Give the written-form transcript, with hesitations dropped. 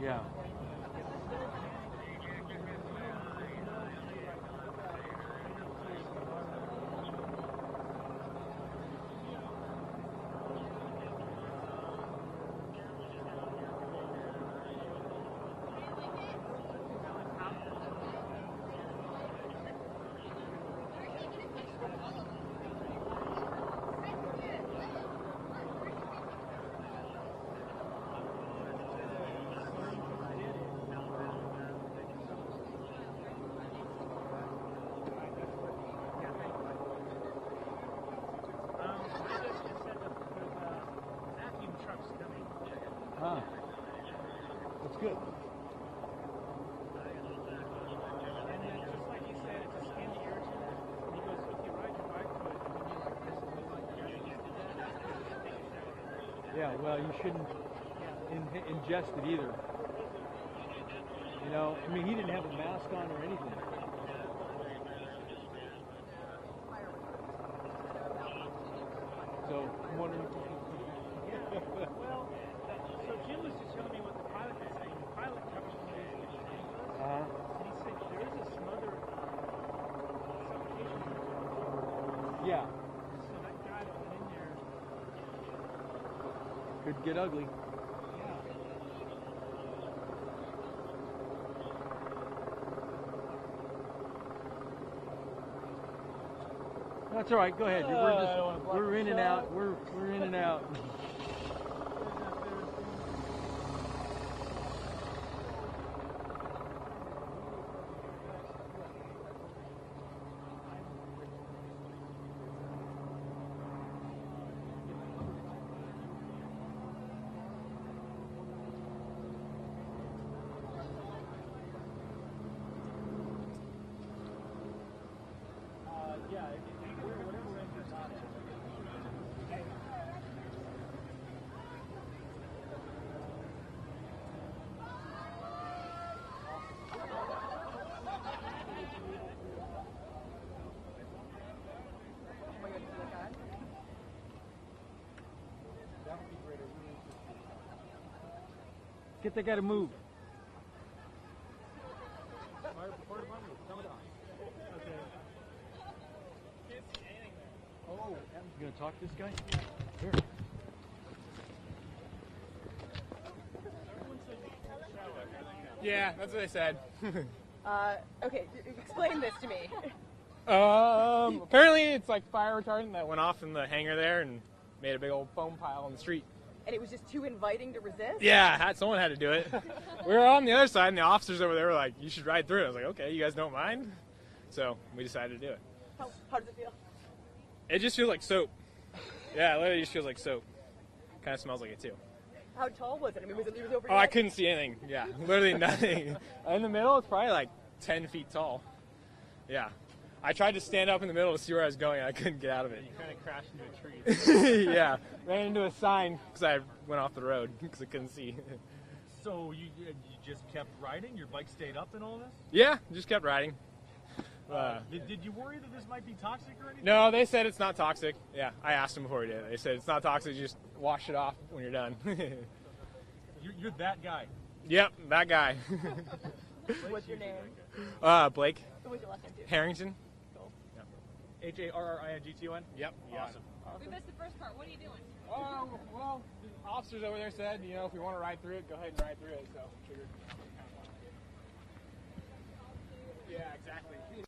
Yeah. Huh. That's good. And then just like you said, it's a skin irritant. He goes, if you ride your bike to it, and you like this, Yeah, well, you shouldn't ingest it either. You know, I mean, he didn't have a mask on or anything. So, I'm wondering. Well, so Jim was just telling me what the pilot was saying. The pilot covered one of these things. And he said there is a smother suffocation. Yeah. So that guy that went in there. Could get ugly. That's all right. Go ahead. We're in and out. We're in and out. Get that guy to move. Oh, you gonna talk to this guy? Here. Yeah, that's what I said. Okay, explain this to me. Apparently it's like fire retardant that went off in the hangar there and made a big old foam pile on the street. And it was just too inviting to resist? Yeah, someone had to do it. We were on the other side, and the officers over there were like, you should ride through it. I was like, okay, you guys don't mind? So we decided to do it. How does it feel? It just feels like soap. Yeah, it literally just feels like soap. Kind of smells like it, too. How tall was it? I mean, was it over Oh, I couldn't see anything. Yeah, literally nothing. In the middle, it's probably like 10 feet tall. Yeah. I tried to stand up in the middle to see where I was going, and I couldn't get out of it. You kind of crashed into a tree. Yeah, ran into a sign because I went off the road because I couldn't see. So you just kept riding? Your bike stayed up and all this? Yeah, just kept riding. Did you worry that this might be toxic or anything? No, they said it's not toxic. Yeah, I asked them before we did it. They said it's not toxic, you just wash it off when you're done. You're that guy. Yep, that guy. What's your name? Blake. What's your last name, too? Harrington. Harrington? Yep. Awesome. We missed the first part. What are you doing? Oh, well, the officers over there said, you know, if we want to ride through it, go ahead and ride through it. So, figured. Yeah, exactly.